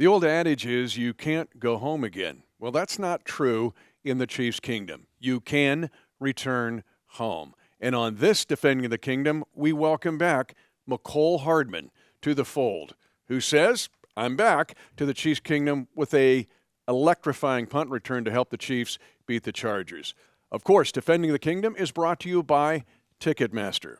The old adage is you can't go home again. Well, that's not true in the Chiefs' kingdom. You can return home. And on this Defending the Kingdom, we welcome back Mecole Hardman to the fold, who says, I'm back to the Chiefs' kingdom with a electrifying punt return to help the Chiefs beat the Chargers. Of course, Defending the Kingdom is brought to you by Ticketmaster.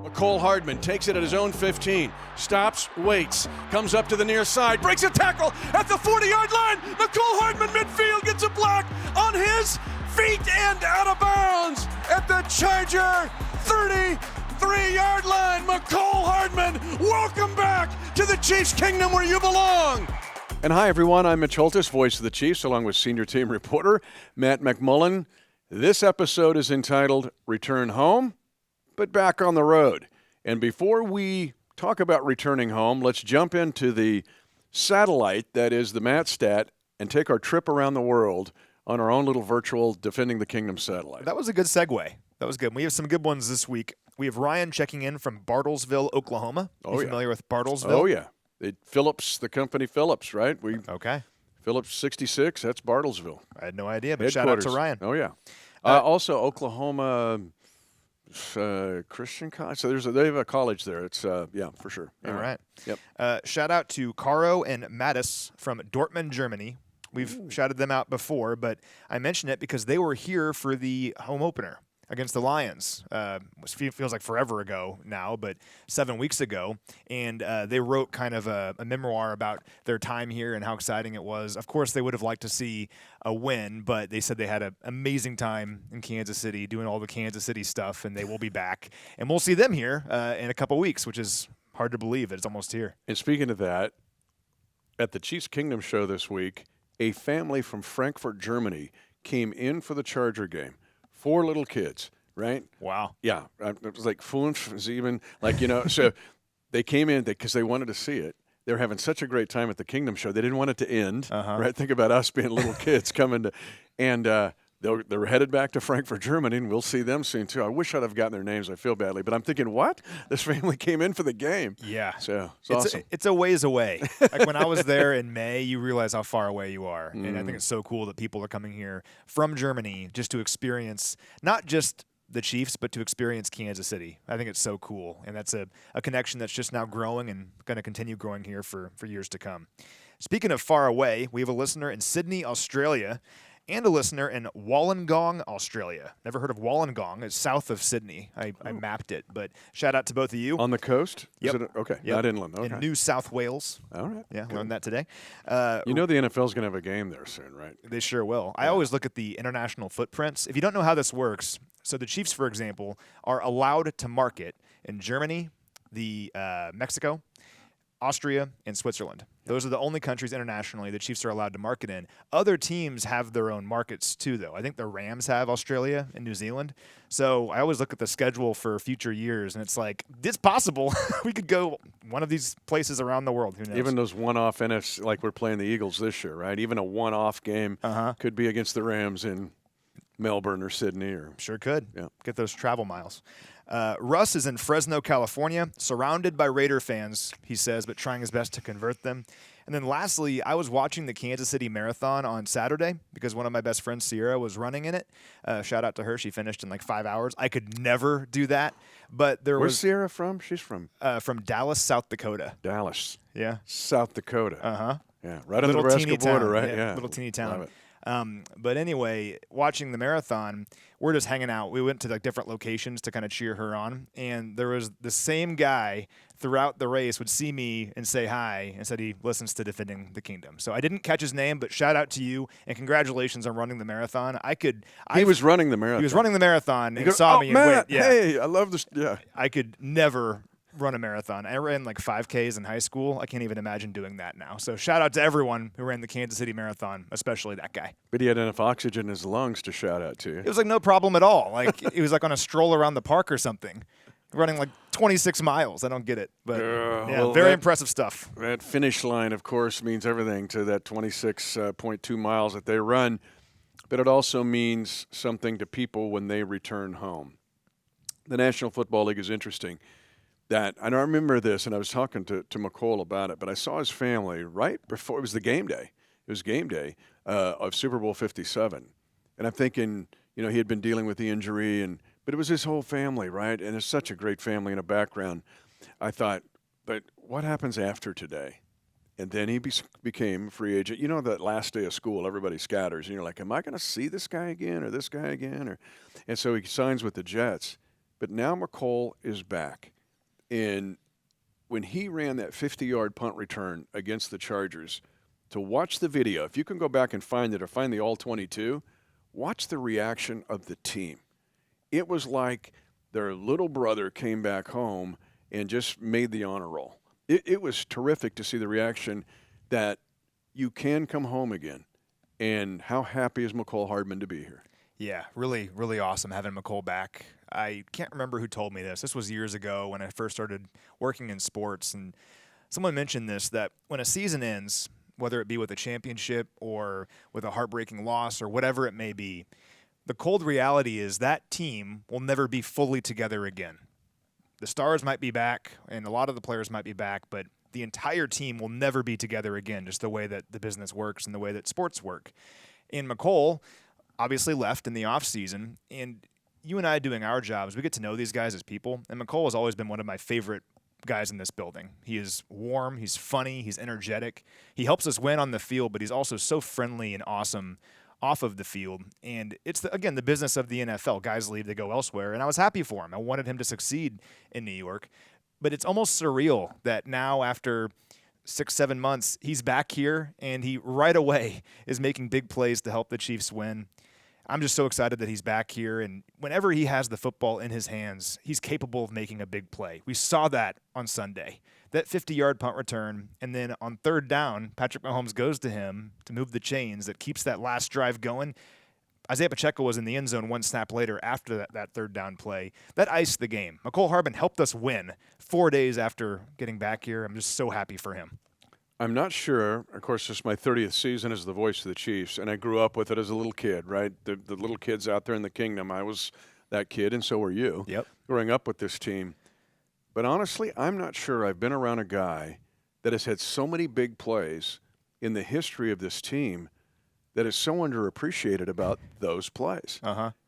Mecole Hardman takes it at his own 15, stops, waits, comes up to the near side, breaks a tackle at the 40-yard line. Mecole Hardman midfield gets a block on his feet and out of bounds at the Charger 33-yard line. Mecole Hardman, welcome back to the Chiefs Kingdom where you belong. And hi, everyone. I'm Mitch Holthus, voice of the Chiefs, along with senior team reporter Matt McMullen. This episode is entitled Return Home, but Back on the Road. And before we talk about returning home, let's jump into the satellite that is the Matt Stat and take our trip around the world on our own little virtual Defending the Kingdom satellite. That was a good segue. That was good. We have some good ones this week. We have Ryan checking in from Bartlesville, Oklahoma. Are you familiar with Bartlesville? Oh, yeah. Phillips, the company Phillips, right? Okay. Phillips 66, that's Bartlesville. I had no idea, but shout out to Ryan. Oh, yeah. Also, Oklahoma Christian College. So they have a college there. It's, yeah, for sure. All right. Yep. Shout out to Caro and Mattis from Dortmund, Germany. We've shouted them out before, but I mention it because they were here for the home opener against the Lions. Feels like forever ago now, but 7 weeks ago. And they wrote kind of a memoir about their time here and how exciting it was. Of course, they would have liked to see a win, but they said they had an amazing time in Kansas City doing all the Kansas City stuff, and they will be back. And we'll see them here in a couple weeks, which is hard to believe that it's almost here. And speaking of that, at the Chiefs Kingdom show this week, a family from Frankfurt, Germany came in for the Charger game. 4 little kids, right? Wow. Yeah. It was like 5, 7, like, so they came in because they wanted to see it. They were having such a great time at the Kingdom show. They didn't want it to end, right? Think about us being little kids coming to, and they're headed back to Frankfurt, Germany, and we'll see them soon, too. I wish I'd have gotten their names. I feel badly. But I'm thinking, what? This family came in for the game. Yeah. So it's awesome. It's a ways away. Like when I was there in May, you realize how far away you are. And I think it's so cool that people are coming here from Germany just to experience not just the Chiefs, but to experience Kansas City. I think it's so cool. And that's a connection that's just now growing and going to continue growing here for years to come. Speaking of far away, we have a listener in Sydney, Australia, and a listener in Wollongong, Australia. Never heard of Wollongong. It's south of Sydney. I mapped it, but shout out to both of you. On the coast? Yep. Okay, Yep. Not inland. Okay. In New South Wales. All right. Yeah, learned that today. The NFL's going to have a game there soon, right? They sure will. Yeah. I always look at the international footprints. If you don't know how this works, so the Chiefs, for example, are allowed to market in Germany, Mexico, Austria, and Switzerland. Those are the only countries internationally the Chiefs are allowed to market in. Other teams have their own markets too, though. I think the Rams have Australia and New Zealand. So I always look at the schedule for future years, and it's like, it's possible we could go one of these places around the world. Who knows? Even those one-off NFC, like we're playing the Eagles this year, right? Even a one-off game could be against the Rams in Melbourne or Sydney. Sure could. Yeah. Get those travel miles. Russ is in Fresno, California, surrounded by Raider fans, he says, but trying his best to convert them. And then lastly, I was watching the Kansas City Marathon on Saturday because one of my best friends, Sierra, was running in it. Shout out to her. She finished in like 5 hours. I could never do that. But Where's Sierra from? She's from Dallas, South Dakota. Dallas. Yeah. South Dakota. Uh-huh. Yeah, right on the Nebraska border, right? Yeah, little teeny town. Love it. But anyway, watching the marathon, we're just hanging out. We went to like different locations to kind of cheer her on. And there was the same guy throughout the race would see me and say hi and said he listens to Defending the Kingdom. So I didn't catch his name, but shout out to you and congratulations on running the marathon. He was running the marathon. He was running the marathon and saw me and Matt, went, yeah. Hey, I love this. Yeah. I could never run a marathon. I ran like 5Ks in high school. I can't even imagine doing that now. So shout out to everyone who ran the Kansas City Marathon, especially that guy. But he had enough oxygen in his lungs to shout out to you. It was like no problem at all. Like he was like on a stroll around the park or something, running like 26 miles. I don't get it. But very impressive stuff. That finish line, of course, means everything to that 26.2 miles that they run. But it also means something to people when they return home. The National Football League is interesting. that, and I remember this, and I was talking to Mecole about it, but I saw his family right before, it was the game day. It was game day of Super Bowl 57. And I'm thinking, he had been dealing with the injury, but it was his whole family, right? And it's such a great family and a background. I thought, but what happens after today? And then he became a free agent. You know, that last day of school, everybody scatters, and you're like, am I going to see this guy again or this guy again? And so he signs with the Jets. But now Mecole is back. And when he ran that 50-yard punt return against the Chargers, to watch the video, if you can go back and find it or find the All-22, watch the reaction of the team. It was like their little brother came back home and just made the honor roll. It was terrific to see the reaction that you can come home again. And how happy is Mecole Hardman to be here? Yeah, really, really awesome having Mecole back. I can't remember who told me this. This was years ago when I first started working in sports. And someone mentioned this, that when a season ends, whether it be with a championship or with a heartbreaking loss or whatever it may be, the cold reality is that team will never be fully together again. The stars might be back, and a lot of the players might be back, but the entire team will never be together again, just the way that the business works and the way that sports work. And Mecole obviously left in the offseason, and you and I doing our jobs, we get to know these guys as people, and Mecole has always been one of my favorite guys in this building. He is warm, he's funny, he's energetic. He helps us win on the field, but he's also so friendly and awesome off of the field. And it's, the business of the NFL. Guys leave, they go elsewhere, and I was happy for him. I wanted him to succeed in New York. But it's almost surreal that now after 6-7 months, he's back here, and he right away is making big plays to help the Chiefs win. I'm just so excited that he's back here, and whenever he has the football in his hands, he's capable of making a big play. We saw that on Sunday. That 50-yard punt return, and then on third down, Patrick Mahomes goes to him to move the chains that keeps that last drive going. Isaiah Pacheco was in the end zone one snap later after that third down play. That iced the game. Mecole Hardman helped us win 4 days after getting back here. I'm just so happy for him. I'm not sure. Of course, this is my 30th season as the voice of the Chiefs, and I grew up with it as a little kid, right? The little kids out there in the kingdom. I was that kid, and so were you. Yep. Growing up with this team. But honestly, I'm not sure I've been around a guy that has had so many big plays in the history of this team that is so underappreciated about those plays.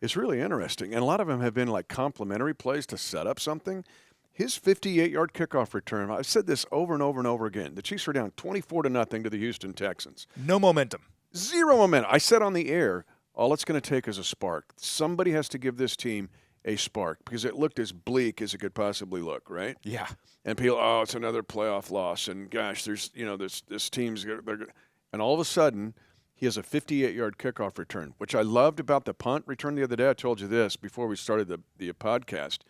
It's really interesting. And a lot of them have been like complimentary plays to set up something. His 58-yard kickoff return, I've said this over and over and over again. The Chiefs are down 24-0 to the Houston Texans. No momentum. Zero momentum. I said on the air, all it's going to take is a spark. Somebody has to give this team a spark because it looked as bleak as it could possibly look, right? Yeah. And people, it's another playoff loss. And gosh, this team's, and all of a sudden, he has a 58-yard kickoff return, which I loved about the punt return the other day. I told you this before we started the podcast.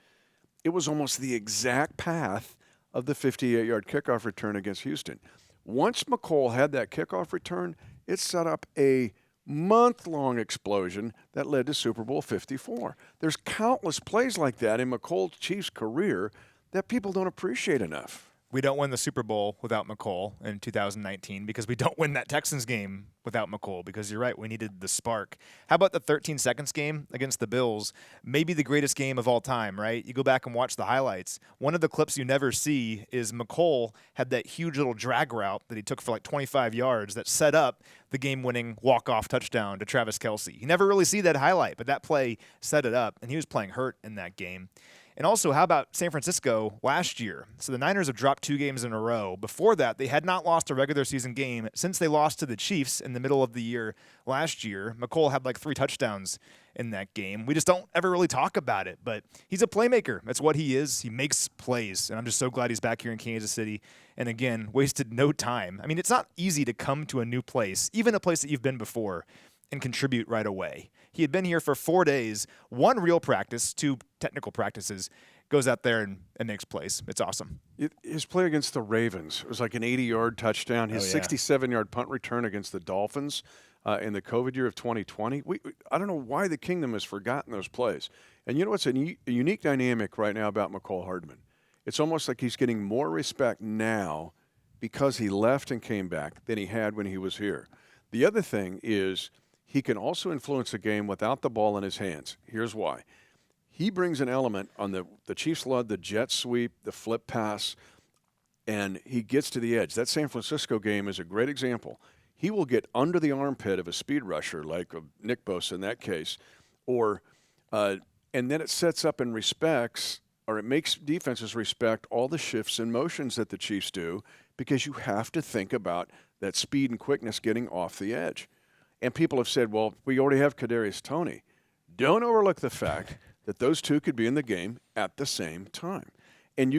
It was almost the exact path of the 58-yard kickoff return against Houston. Once Mecole had that kickoff return, it set up a month-long explosion that led to Super Bowl 54. There's countless plays like that in Mecole Chiefs' career that people don't appreciate enough. We don't win the Super Bowl without Mecole in 2019 because we don't win that Texans game without Mecole because you're right, we needed the spark. How about the 13 seconds game against the Bills? Maybe the greatest game of all time, right? You go back and watch the highlights. One of the clips you never see is Mecole had that huge little drag route that he took for like 25 yards that set up the game-winning walk-off touchdown to Travis Kelce. You never really see that highlight, but that play set it up, and he was playing hurt in that game. And also, how about San Francisco last year? So the Niners have dropped 2 games in a row. Before that, they had not lost a regular season game since they lost to the Chiefs in the middle of the year last year. Mecole had like 3 touchdowns in that game. We just don't ever really talk about it, but he's a playmaker. That's what he is. He makes plays, and I'm just so glad he's back here in Kansas City. And again, wasted no time. I mean, it's not easy to come to a new place, even a place that you've been before, and contribute right away. He had been here for 4 days, 1 real practice, 2 technical practices, goes out there and makes plays. It's awesome. His play against the Ravens, it was like an 80-yard touchdown. His 67-yard punt return against the Dolphins in the COVID year of 2020. I don't know why the kingdom has forgotten those plays. And you know what's a unique dynamic right now about Mecole Hardman? It's almost like he's getting more respect now because he left and came back than he had when he was here. The other thing is he can also influence a game without the ball in his hands. Here's why. he brings an element on the Chiefs love the jet sweep, the flip pass, and he gets to the edge. That San Francisco game is a great example. He will get under the armpit of a speed rusher like Nick Bosa in that case, and then it sets up and respects, or it makes defenses respect all the shifts and motions that the Chiefs do, because you have to think about that speed and quickness getting off the edge. And people have said, well, we already have Kadarius Toney. Don't overlook the fact that those two could be in the game at the same time. And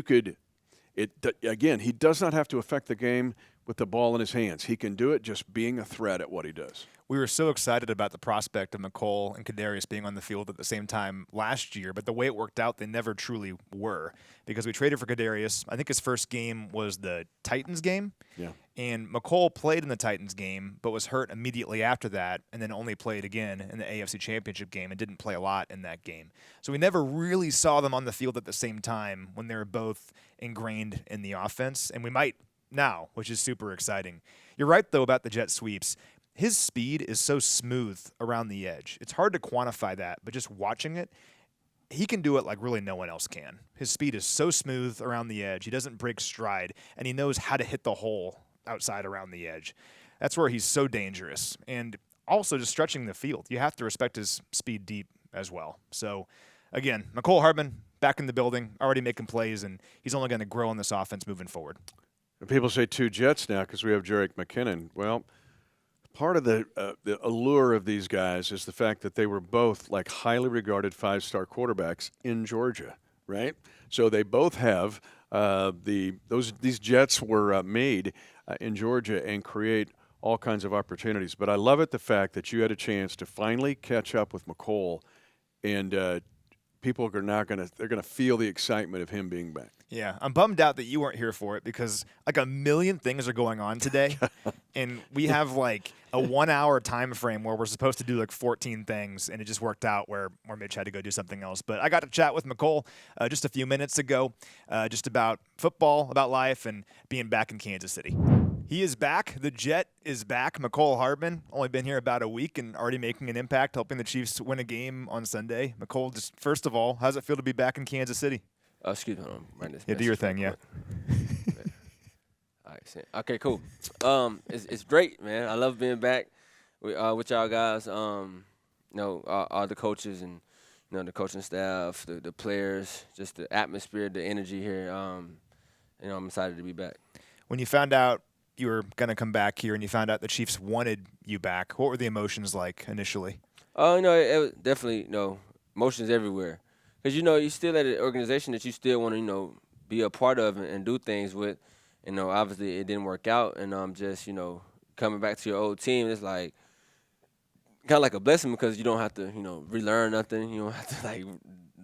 again, he does not have to affect the game with the ball in his hands. He can do it just being a threat at what he does. We were so excited about the prospect of Mecole and Kadarius being on the field at the same time last year, but the way it worked out, they never truly were, because we traded for Kadarius. I think his first game was the Titans game. Yeah. And Mecole played in the Titans game, but was hurt immediately after that, and then only played again in the AFC Championship game and didn't play a lot in that game. So we never really saw them on the field at the same time when they were both ingrained in the offense, and we might now, which is super exciting. You're right, though, about the jet sweeps. His speed is so smooth around the edge. It's hard to quantify that, but just watching it, he can do it like really no one else can. His speed is so smooth around the edge. He doesn't break stride, and he knows how to hit the hole outside around the edge. That's where he's so dangerous. And also just stretching the field. You have to respect his speed deep as well. So, again, Mecole Hardman back in the building, already making plays, and he's only going to grow in this offense moving forward. People say 2 Jets now because we have Jerick McKinnon. Well, part of the allure of these guys is the fact that they were both like highly regarded 5-star quarterbacks in Georgia, right? So they both have these Jets were made in Georgia and create all kinds of opportunities. But I love it, the fact that you had a chance to finally catch up with Mecole, and people are now they're gonna feel the excitement of him being back. Yeah, I'm bummed out that you weren't here for it, because like a million things are going on today, and we have like a 1-hour time frame where we're supposed to do like 14 things, and it just worked out where Mitch had to go do something else. But I got to chat with Mecole just a few minutes ago, just about football, about life, and being back in Kansas City. He is back. The Jet is back. Mecole Hardman, only been here about a week and already making an impact, helping the Chiefs win a game on Sunday. Mecole, just first of all, how does it feel to be back in Kansas City? Excuse me, right this. Yeah, do your thing, yeah. All right, okay, cool. It's great, man. I love being back with y'all guys. All the coaches and the coaching staff, the players, just the atmosphere, the energy here. I'm excited to be back. When you found out you were going to come back here and you found out the Chiefs wanted you back, what were the emotions like initially? It was definitely, emotions everywhere. Because, you still at an organization that you still want to, be a part of and do things with. Obviously it didn't work out. And just, coming back to your old team, it's like kind of like a blessing, because you don't have to, relearn nothing. You don't have to, like,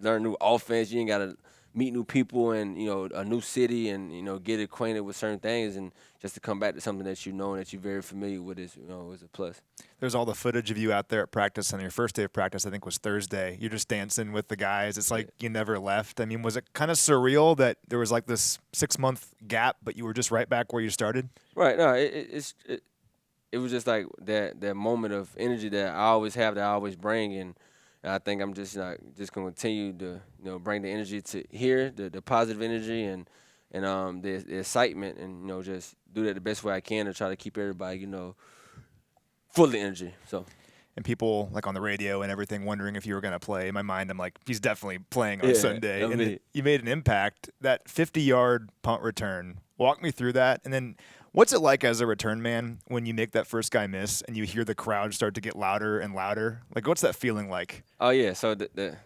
learn new offense. You ain't got to meet new people and, a new city and, get acquainted with certain things. And just to come back to something that and that you're very familiar with is a plus. There's all the footage of you out there at practice on your first day of practice, I think was Thursday. You're just dancing with the guys. It's like you never left. I mean, was it kind of surreal that there was like this 6-month gap, but you were just right back where you started? Right. No, it was just like that moment of energy that I always have, that I always bring. And I think I'm just going to continue to bring the energy to here, the positive energy and the excitement, and just do that the best way I can to try to keep everybody full of energy. So. And people like on the radio and everything wondering if you were going to play. In my mind, I'm like, he's definitely playing on Sunday. And you made an impact. That 50-yard punt return. Walk me through that. And then what's it like as a return man when you make that first guy miss and you hear the crowd start to get louder and louder? Like, what's that feeling like? Oh, yeah. So, the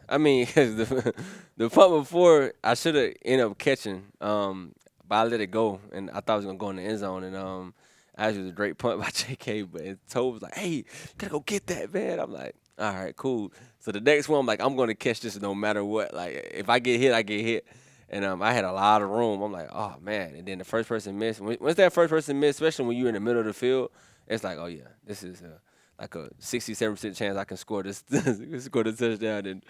punt before, I should have ended up catching, but I let it go. And I thought I was going to go in the end zone. And actually, it was a great punt by JK, but Toe was like, hey, you got to go get that, man. I'm like, all right, cool. So the next one, I'm like, I'm going to catch this no matter what. Like, if I get hit, I get hit. And I had a lot of room. I'm like, oh, man. And then the first person missed. Once that first person missed, especially when you're in the middle of the field, it's like, oh, yeah, this is like a 67% chance I can score this touchdown. And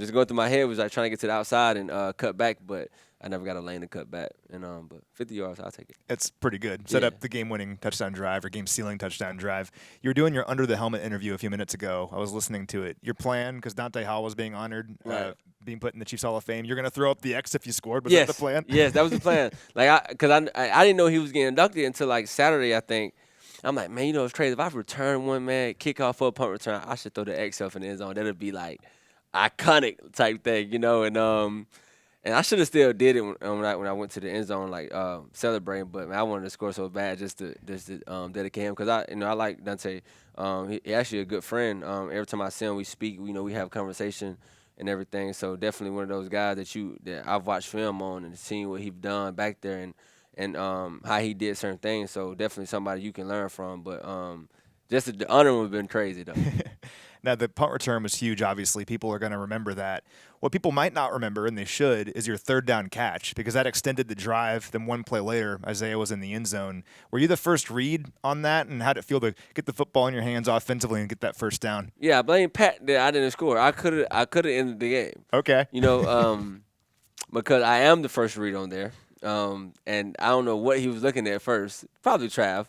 just going through my head was like trying to get to the outside and cut back. But I never got a lane to cut back. And but 50 yards, I'll take it. It's pretty good. Set up the game-winning touchdown drive or game-sealing touchdown drive. You were doing your under-the-helmet interview a few minutes ago. I was listening to it. Your plan, because Dante Hall was being honored, being put in the Chiefs Hall of Fame, you're going to throw up the X if you scored. Was that the plan? Yes, that was the plan. Because I didn't know he was getting inducted until like Saturday, I think. I'm like, man, it's crazy. If I return one, man, kickoff or punt return, I should throw the X up in the end zone. That'd be like iconic type thing, And I should have still did it when I went to the end zone, celebrating. But man, I wanted to score so bad just to dedicate him because I like Dante. He actually a good friend. Every time I see him, we speak. We have conversation and everything. So definitely one of those guys that I've watched film on and seen what he's done back there and how he did certain things. So definitely somebody you can learn from. But just the honor would have been crazy though. Now, the punt return was huge, obviously. People are going to remember that. What people might not remember, and they should, is your third down catch because that extended the drive. Then one play later, Isaiah was in the end zone. Were you the first read on that, and how did it feel to get the football in your hands offensively and get that first down? Yeah, I blame Pat that I didn't score. I could have ended the game. Okay. Because I am the first read on there. And I don't know what he was looking at first. Probably Trav.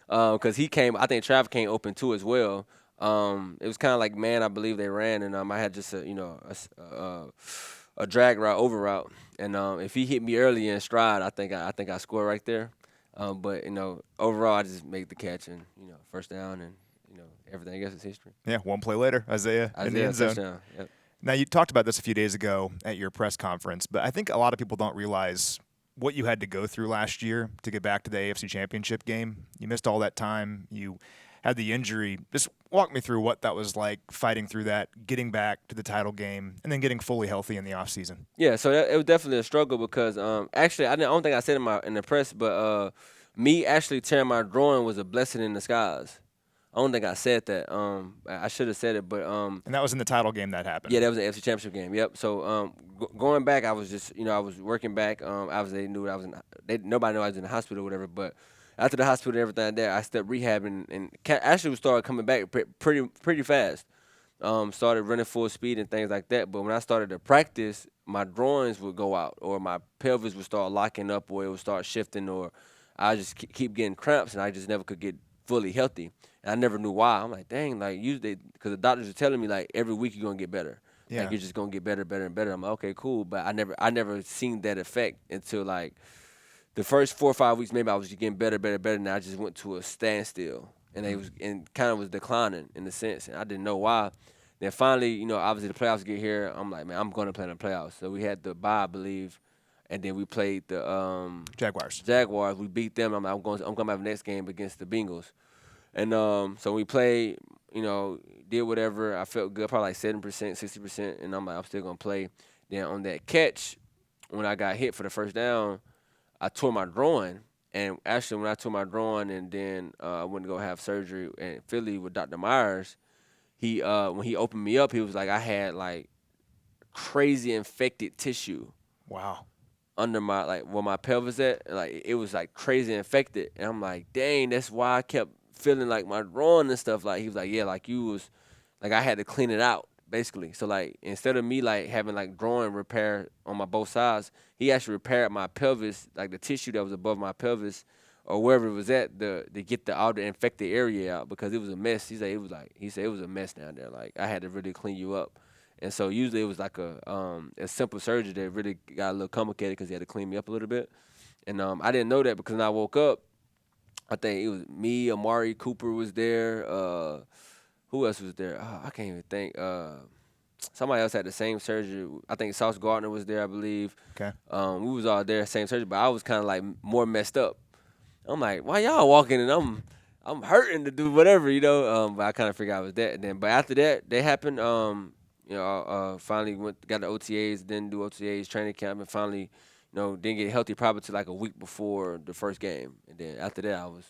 Because he came, I think Trav came open too as well. It was kind of like man, I believe they ran, and I had just a drag route, over route, and if he hit me early in stride, I think I scored right there. But overall, I just make the catch and first down, and everything else is history. Yeah, one play later, Isaiah in the end zone. Touchdown. Yep. Now you talked about this a few days ago at your press conference, but I think a lot of people don't realize what you had to go through last year to get back to the AFC Championship game. You missed all that time. You had the injury. Just walk me through what that was like, fighting through that, getting back to the title game, and then getting fully healthy in the offseason. Yeah, so it was definitely a struggle because actually I don't think I said it in the press, but me actually tearing my groin was a blessing in disguise. I don't think I said that. I should have said it, but and that was in the title game that happened. Yeah, that was the AFC Championship game. Yep. So going back, I was just I was working back. Obviously they knew I was nobody knew I was in the hospital or whatever, but after the hospital and everything there, I stepped rehabbing and actually started coming back pretty fast. Started running full speed and things like that. But when I started to practice, my groins would go out, or my pelvis would start locking up, or it would start shifting, or I just keep getting cramps, and I just never could get fully healthy. And I never knew why. I'm like, dang, like usually because the doctors were telling me like every week you're gonna get better. Yeah. Like you're just gonna get better and better. I'm like, okay, cool. But I never seen that effect until like the first 4 or 5 weeks. Maybe I was just getting better, and I just went to a standstill, and it was kind of was declining in a sense, and I didn't know why. Then finally, obviously the playoffs get here. I'm like, man, I'm gonna play in the playoffs. So we had the bye, I believe, and then we played the Jaguars. We beat them. I'm like, I'm gonna have the next game against the Bengals, and so we played. Did whatever. I felt good, probably like 7%, 60%, and I'm like, I'm still gonna play. Then on that catch, when I got hit for the first down, I tore my groin. And actually, when I tore my groin, and then I went to go have surgery in Philly with Dr. Myers, he when he opened me up, he was like, I had like crazy infected tissue. Wow. Under my where my pelvis at, like it was like crazy infected, and I'm like, dang, that's why I kept feeling like my groin and stuff. Like he was like, yeah, like you was, like I had to clean it out basically. So like instead of me like having like groin repair on my both sides, he actually repaired my pelvis, like the tissue that was above my pelvis or wherever it was at, to get all the infected area out because it was a mess. He said it was a mess down there. Like I had to really clean you up. And so usually it was like a simple surgery that really got a little complicated because he had to clean me up a little bit. And I didn't know that because when I woke up, I think it was me, Amari Cooper was there. Who else was there? Oh, I can't even think. Somebody else had the same surgery. I think Sauce Gardner was there, I believe. Okay. We was all there, same surgery, but I was kind of like more messed up. I'm like, why y'all walking and I'm hurting to do whatever, But I kind of figured I was that. And then, but after that, they happened. Finally got the OTAs, didn't do OTAs, training camp, and finally, didn't get healthy probably till like a week before the first game. And then after that, I was,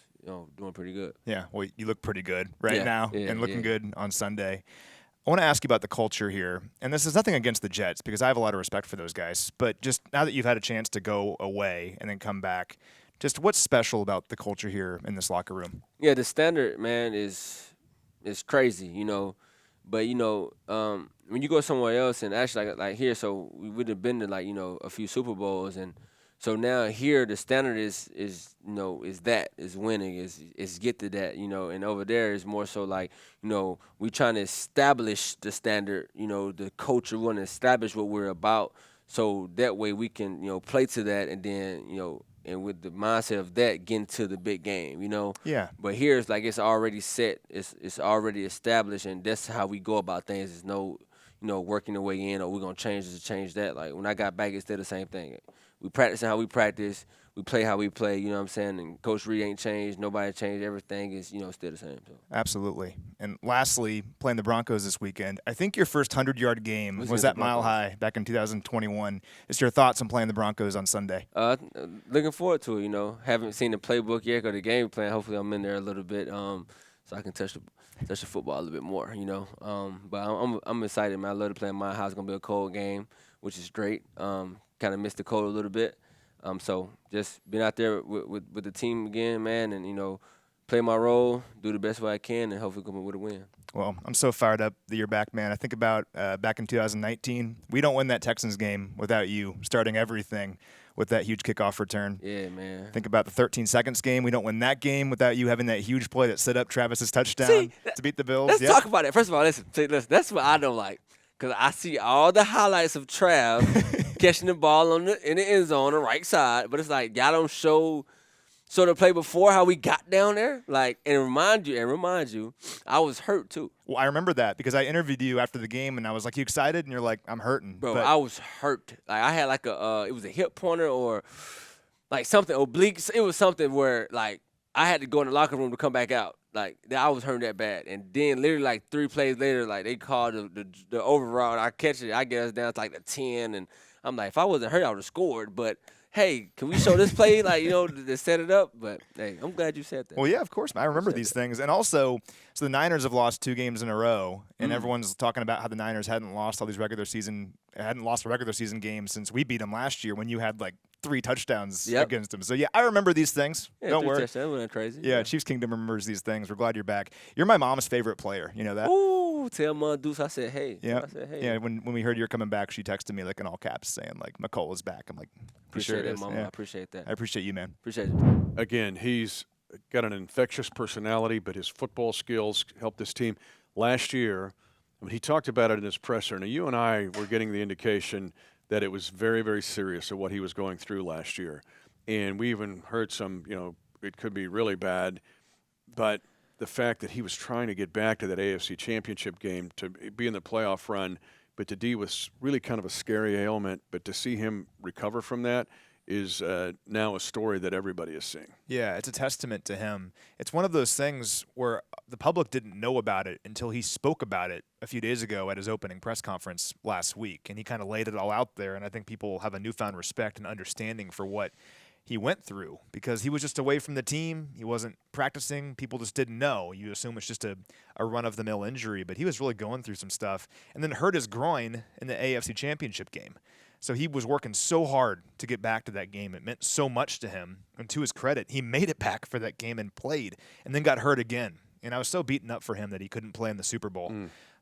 doing pretty good. Yeah, well, you look pretty good right now and looking yeah. good on Sunday. I want to ask you about the culture here, and this is nothing against the Jets because I have a lot of respect for those guys, but just now that you've had a chance to go away and then come back, just what's special about the culture here in this locker room? Yeah, the standard, man, is crazy, But when you go somewhere else and actually like here, so we would have been to like a few Super Bowls, and so now here the standard is winning, is get to that, and over there is more so like we trying to establish the standard, the culture, we want to establish what we're about, so that way we can play to that, and then and with the mindset of that, getting to the big game, Yeah. But here it's like it's already set, it's already established, and that's how we go about things. There's no, working the way in, or we're gonna change this or change that. Like when I got back, it's still the same thing. We practice how we practice, we play how we play. You know what I'm saying? And Coach Reed ain't changed, nobody changed. Everything is still the same. So. Absolutely. And lastly, playing the Broncos this weekend. I think your first 100-yard game was at Mile High back in 2021. Just your thoughts on playing the Broncos on Sunday? Looking forward to it. Haven't seen the playbook yet or the game plan. Hopefully, I'm in there a little bit, so I can touch the football a little bit more. But I'm excited, man. I love to play in Mile High. It's gonna be a cold game, which is great. Kind of missed the cold a little bit. So just being out there with the team again, man, and play my role, do the best way I can, and hopefully come up with a win. Well, I'm so fired up that you're back, man. I think about back in 2019, we don't win that Texans game without you starting everything with that huge kickoff return. Yeah, man. Think about the 13 seconds game. We don't win that game without you having that huge play that set up Travis's touchdown to beat the Bills. Let's talk about it. First of all, listen, that's what I don't like. Because I see all the highlights of Trav catching the ball in the end zone on the right side, but it's like y'all don't show the play before how we got down there. Like, and remind you, I was hurt too. Well, I remember that because I interviewed you after the game, and I was like, "You excited?" And you're like, "I'm hurting." Bro, I was hurt. Like I had like it was a hip pointer or like something oblique. It was something where like I had to go in the locker room to come back out. Like I was hurting that bad, and then literally like 3 plays later, like they called the overall. And I catch it, I get us down to like the 10, and I'm like, if I wasn't hurt, I would have scored. But hey, can we show this play, like to set it up? But hey, I'm glad you said that. Well, yeah, of course. I remember these things, and also, so the Niners have lost 2 games in a row, and everyone's talking about how the Niners hadn't lost a regular season game since we beat them last year when you had like 3 touchdowns against them. So yeah, I remember these things. Yeah, Don't worry. Touchdowns, wasn't crazy. Yeah, Chiefs Kingdom remembers these things. We're glad you're back. You're my mom's favorite player. You know that? Ooh, tell Mom Deuce I said hey. Yeah. I said hey. Yeah, when we heard you're coming back, she texted me like in all caps saying like Mecole is back. I'm like, Appreciate sure that, Mama. Yeah. I appreciate that. I appreciate you, man. Appreciate it. Again, he's got an infectious personality, but his football skills helped this team. Last year, he talked about it in his presser. Now, you and I were getting the indication that it was very, very serious of what he was going through last year. And we even heard some, it could be really bad. But the fact that he was trying to get back to that AFC Championship game, to be in the playoff run, but to deal with really kind of a scary ailment, but to see him recover from that is now a story that everybody is seeing. Yeah, it's a testament to him. It's one of those things where the public didn't know about it until he spoke about it a few days ago at his opening press conference last week, and he kind of laid it all out there, and I think people have a newfound respect and understanding for what he went through because he was just away from the team. He wasn't practicing. People just didn't know. You assume it's just a run-of-the-mill injury, but he was really going through some stuff and then hurt his groin in the AFC Championship game. So he was working so hard to get back to that game. It meant so much to him. And to his credit, he made it back for that game and played and then got hurt again. And I was so beaten up for him that he couldn't play in the Super Bowl.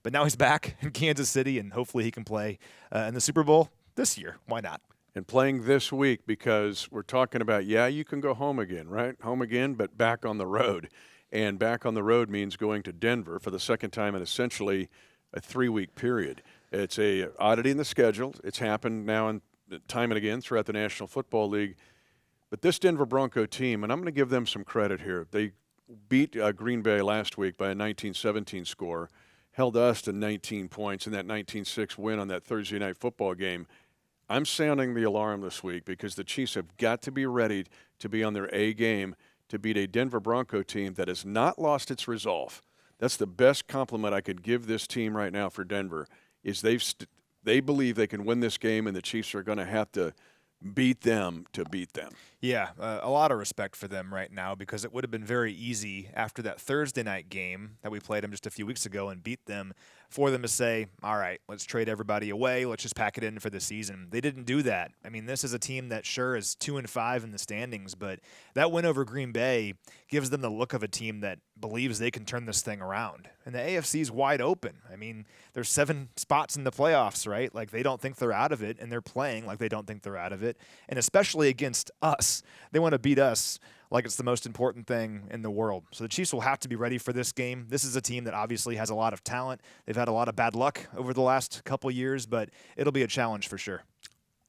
But now he's back in Kansas City, and hopefully he can play in the Super Bowl this year. Why not? And playing this week because we're talking about, you can go home again, right? Home again, but back on the road. And back on the road means going to Denver for the second time in essentially a 3-week period. It's a oddity in the schedule. It's happened now and time and again throughout the National Football League. But this Denver Bronco team, and I'm going to give them some credit here. They beat Green Bay last week by a 19-17 score, held us to 19 points in that 19-6 win on that Thursday night football game. I'm sounding the alarm this week because the Chiefs have got to be ready to be on their A game to beat a Denver Bronco team that has not lost its resolve. That's the best compliment I could give this team right now for Denver, is they believe they can win this game, and the Chiefs are going to have to beat them to beat them. Yeah, a lot of respect for them right now because it would have been very easy after that Thursday night game that we played them just a few weeks ago and beat them for them to say, all right, let's trade everybody away. Let's just pack it in for the season. They didn't do that. I mean, this is a team that sure is 2-5 in the standings, but that win over Green Bay gives them the look of a team that believes they can turn this thing around. And the AFC is wide open. I mean, there's 7 spots in the playoffs, right? Like, they don't think they're out of it, and they're playing like they don't think they're out of it. And especially against us, they want to beat us like it's the most important thing in the world. So the Chiefs will have to be ready for this game. This is a team that obviously has a lot of talent. They've had a lot of bad luck over the last couple years, but it'll be a challenge for sure.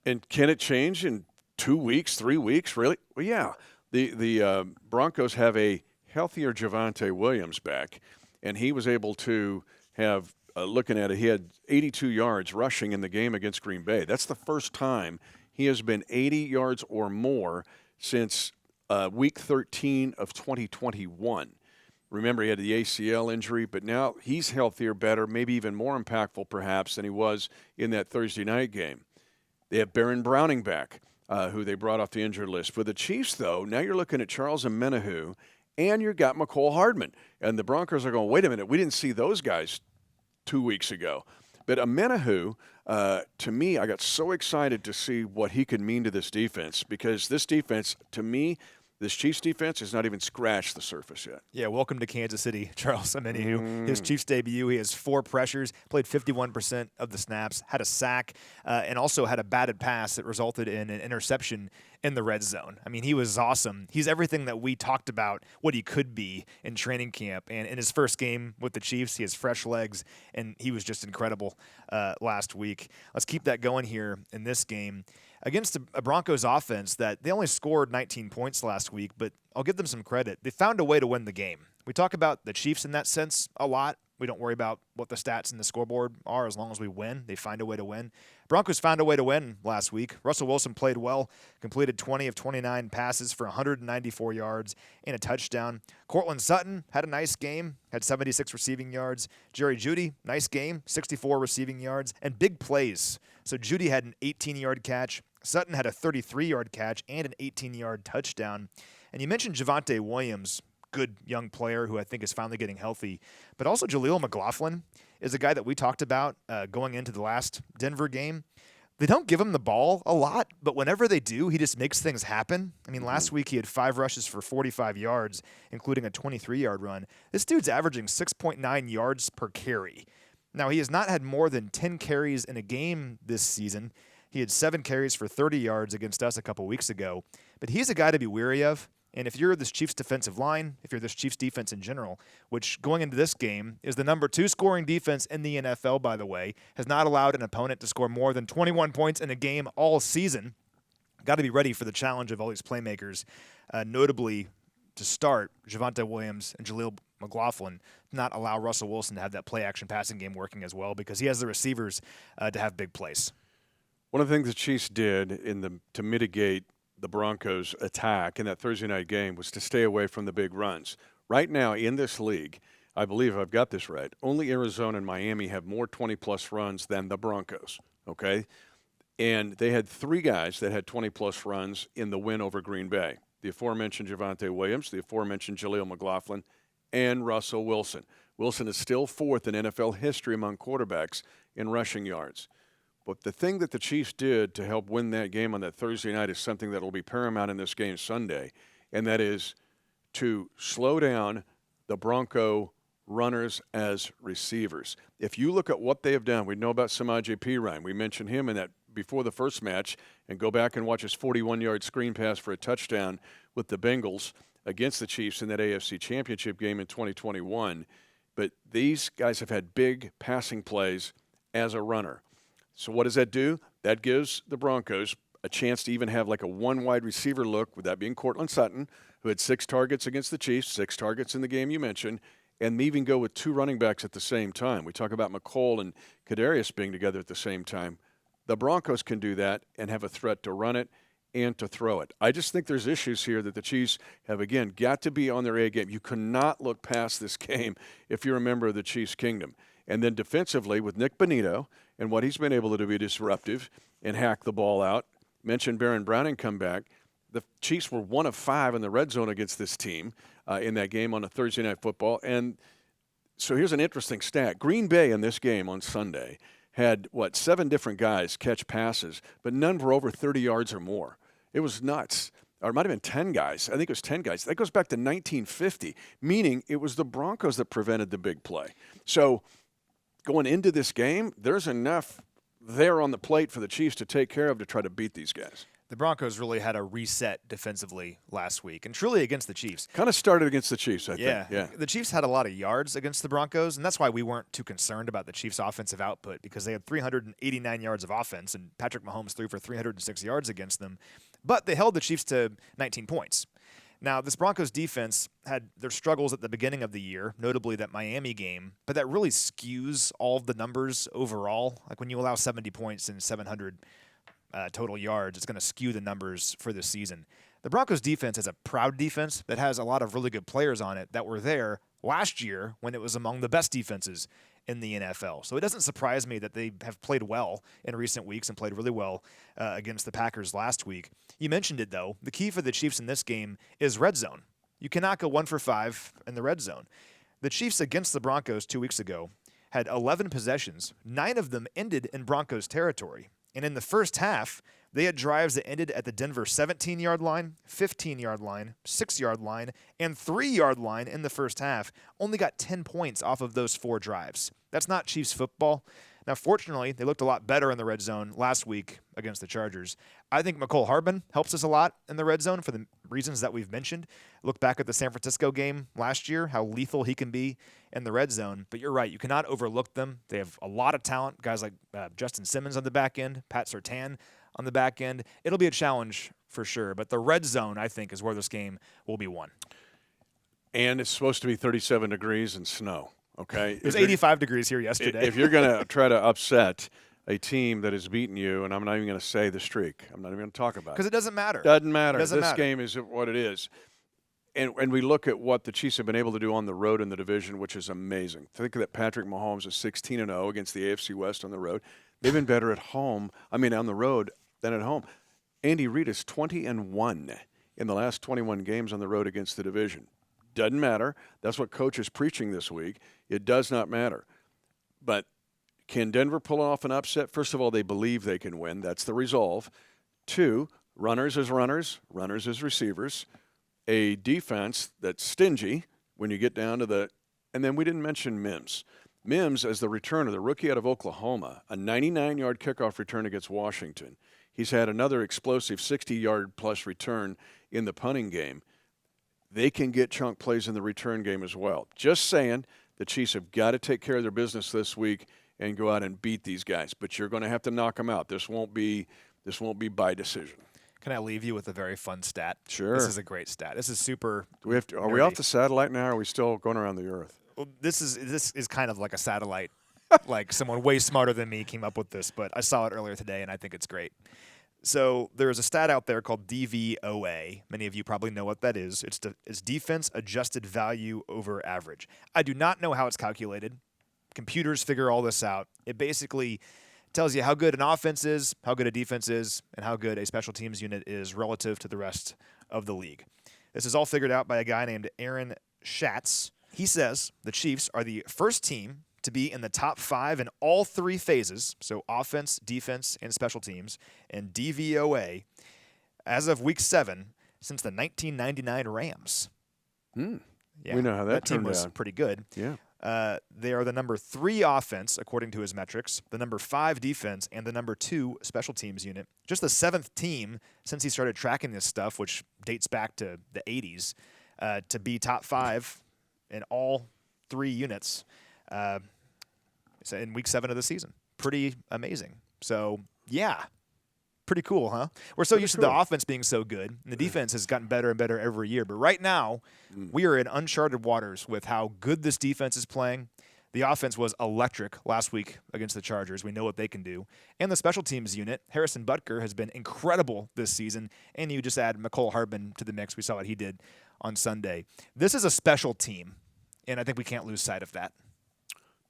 And can it change in 2 weeks, 3 weeks, really? Well, yeah. The Broncos have a healthier Javonte Williams back, and he was able to have, looking at it, he had 82 yards rushing in the game against Green Bay. That's the first time he has been 80 yards or more since Week 13 of 2021. Remember, he had the ACL injury, but now he's healthier, better, maybe even more impactful perhaps than he was in that Thursday night game. They have Baron Browning back, who they brought off the injured list. For the Chiefs, though, now you're looking at Charles Omenihu, and you've got Mecole Hardman. And the Broncos are going, wait a minute, we didn't see those guys 2 weeks ago. But Omenihu, to me, I got so excited to see what he could mean to this defense, because this defense, to me, this Chiefs defense has not even scratched the surface yet. Yeah, welcome to Kansas City, Charles Omenihu. His Chiefs debut, he has 4 pressures, played 51% of the snaps, had a sack, and also had a batted pass that resulted in an interception in the red zone. I mean, he was awesome. He's everything that we talked about what he could be in training camp. And in his first game with the Chiefs, he has fresh legs, and he was just incredible last week. Let's keep that going here in this game against a Broncos offense that they only scored 19 points last week, but I'll give them some credit. They found a way to win the game. We talk about the Chiefs in that sense a lot. We don't worry about what the stats in the scoreboard are as long as we win. They find a way to win. Broncos found a way to win last week. Russell Wilson played well, completed 20 of 29 passes for 194 yards and a touchdown. Courtland Sutton had a nice game, had 76 receiving yards. Jerry Jeudy, nice game, 64 receiving yards, and big plays. So Jeudy had an 18-yard catch. Sutton had a 33-yard catch and an 18-yard touchdown. And you mentioned Javonte Williams, good young player who I think is finally getting healthy. But also Jaleel McLaughlin is a guy that we talked about going into the last Denver game. They don't give him the ball a lot, but whenever they do, he just makes things happen. I mean, last week he had 5 rushes for 45 yards, including a 23-yard run. This dude's averaging 6.9 yards per carry. Now, he has not had more than 10 carries in a game this season. He had 7 carries for 30 yards against us a couple weeks ago. But he's a guy to be wary of. And if you're this Chiefs defensive line, if you're this Chiefs defense in general, which going into this game is the number 2 scoring defense in the NFL, by the way, has not allowed an opponent to score more than 21 points in a game all season, got to be ready for the challenge of all these playmakers, notably to start Javonte Williams and Jaleel McLaughlin, not allow Russell Wilson to have that play-action passing game working as well because he has the receivers to have big plays. One of the things the Chiefs did to mitigate the Broncos' attack in that Thursday night game was to stay away from the big runs. Right now in this league, I believe I've got this right, only Arizona and Miami have more 20-plus runs than the Broncos, okay? And they had 3 guys that had 20-plus runs in the win over Green Bay. The aforementioned Javonte Williams, the aforementioned Jaleel McLaughlin, and Russell Wilson. Wilson is still 4th in NFL history among quarterbacks in rushing yards. But the thing that the Chiefs did to help win that game on that Thursday night is something that will be paramount in this game Sunday, and that is to slow down the Bronco runners as receivers. If you look at what they have done, we know about Samaje Perine. We mentioned him in that before the first match, and go back and watch his 41-yard screen pass for a touchdown with the Bengals against the Chiefs in that AFC Championship game in 2021. But these guys have had big passing plays as a runner. So what does that do? That gives the Broncos a chance to even have like a 1 wide receiver look, with that being Courtland Sutton, who had 6 targets against the Chiefs, 6 targets in the game you mentioned, and even go with 2 running backs at the same time. We talk about Mecole and Kadarius being together at the same time. The Broncos can do that and have a threat to run it and to throw it. I just think there's issues here that the Chiefs have, again, got to be on their A game. You cannot look past this game if you're a member of the Chiefs kingdom. And then defensively, with Nick Bonito and what he's been able to be disruptive and hack the ball out, mentioned Baron Browning come back, the Chiefs were 1 of 5 in the red zone against this team in that game on a Thursday Night Football. And So here's an interesting stat. Green Bay in this game on Sunday had, 7 different guys catch passes, but none were over 30 yards or more. It was nuts. Or it might have been 10 guys. I think it was 10 guys. That goes back to 1950, meaning it was the Broncos that prevented the big play. So going into this game, there's enough there on the plate for the Chiefs to take care of to try to beat these guys. The Broncos really had a reset defensively last week, and truly against the Chiefs. Kind of started against the Chiefs, I think. Yeah. The Chiefs had a lot of yards against the Broncos, and that's why we weren't too concerned about the Chiefs' offensive output, because they had 389 yards of offense, and Patrick Mahomes threw for 306 yards against them. But they held the Chiefs to 19 points. Now, this Broncos defense had their struggles at the beginning of the year, notably that Miami game, but that really skews all of the numbers overall. Like when you allow 70 points and 700 total yards, it's going to skew the numbers for this season. The Broncos defense is a proud defense that has a lot of really good players on it that were there last year when it was among the best defenses in the NFL. So it doesn't surprise me that they have played well in recent weeks and played really well against the Packers last week. You mentioned it, though. The key for the Chiefs in this game is red zone. You cannot go 1 for 5 in the red zone. The Chiefs against the Broncos 2 weeks ago had 11 possessions. 9 of them ended in Broncos territory. And in the first half, they had drives that ended at the Denver 17-yard line, 15-yard line, 6-yard line, and 3-yard line in the first half. Only got 10 points off of those 4 drives. That's not Chiefs football. Now, fortunately, they looked a lot better in the red zone last week against the Chargers. I think Mecole Hardman helps us a lot in the red zone for the reasons that we've mentioned. Look back at the San Francisco game last year, how lethal he can be in the red zone. But you're right, you cannot overlook them. They have a lot of talent, guys like Justin Simmons on the back end, Pat Surtain on the back end. It'll be a challenge for sure. But the red zone, I think, is where this game will be won. And it's supposed to be 37 degrees and snow. Okay, it was 85 degrees here yesterday. If you're going to try to upset a team that has beaten you, and I'm not even going to say the streak. I'm not even going to talk about it. Because it doesn't matter. Doesn't matter. This game is what it is. And we look at what the Chiefs have been able to do on the road in the division, which is amazing. Think that Patrick Mahomes is 16-0 against the AFC West on the road. They've been better on the road than at home. Andy Reid is 20-1 in the last 21 games on the road against the division. Doesn't matter. That's what Coach is preaching this week. It does not matter. But can Denver pull off an upset? First of all, they believe they can win. That's the resolve. 2, runners as runners, runners as receivers. A defense that's stingy when you get down to the – and then we didn't mention Mims. Mims, as the returner, the rookie out of Oklahoma, a 99-yard kickoff return against Washington. He's had another explosive 60-yard-plus return in the punting game. They can get chunk plays in the return game as well. Just saying, the Chiefs have got to take care of their business this week and go out and beat these guys. But you're going to have to knock them out. This won't be by decision. Can I leave you with a very fun stat? Sure. This is a great stat. This is super. Are we off the satellite now, or are we still going around the Earth? Well, this is kind of like a satellite. Like someone way smarter than me came up with this, but I saw it earlier today, and I think it's great. So there's a stat out there called DVOA. Many of you probably know what that is. It's defense adjusted value over average. I do not know how it's calculated. Computers figure all this out. It basically tells you how good an offense is, how good a defense is, and how good a special teams unit is relative to the rest of the league. This is all figured out by a guy named Aaron Schatz. He says the Chiefs are the first team to be in the top 5 in all 3 phases, so offense, defense, and special teams, and DVOA, as of Week 7, since the 1999 Rams. Yeah, we know how that team turned was out. pretty good. Yeah. They are the number 3 offense, according to his metrics, the number 5 defense, and the number 2 special teams unit. Just the 7th team since he started tracking this stuff, which dates back to the 80s, to be top 5 in all 3 units in Week 7 of the season. Pretty amazing. So, yeah. Pretty cool, huh? We're so used to the offense being so good, and the defense has gotten better and better every year. But right now, we are in uncharted waters with how good this defense is playing. The offense was electric last week against the Chargers. We know what they can do. And the special teams unit, Harrison Butker, has been incredible this season. And you just add Mecole Hardman to the mix. We saw what he did on Sunday. This is a special team, and I think we can't lose sight of that.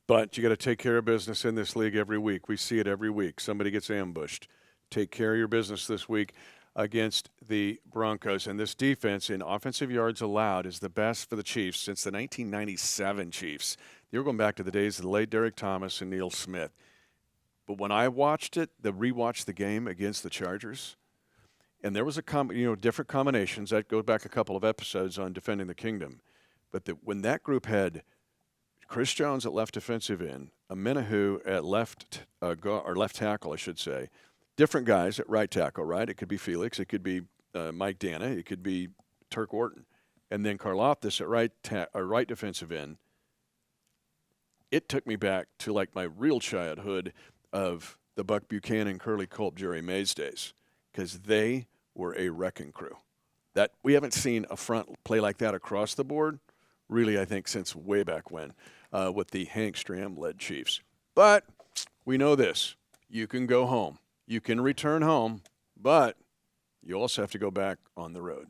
But you got to take care of business in this league every week. We see it every week. Somebody gets ambushed. Take care of your business this week. against the Broncos. And this defense in offensive yards allowed is the best for the Chiefs since the 1997 Chiefs. You're going back to the days of the late Derek Thomas and Neil Smith. But when I watched it, rewatched the game against the Chargers, and there was different combinations. That goes back a couple of episodes on Defending the Kingdom. But when that group had Chris Jones at left defensive end, Amenahu at left tackle, I should say, different guys at right tackle, right? It could be Felix, it could be Mike Dana, it could be Turk Orton, and then Karlaftis at right defensive end. It took me back to like my real childhood of the Buck Buchanan, Curly Culp, Jerry Mays days, because they were a wrecking crew. That we haven't seen a front play like that across the board, really, I think, since way back when, with the Hank Stram-led Chiefs. But we know this. You can go home. You can return home, but you also have to go back on the road.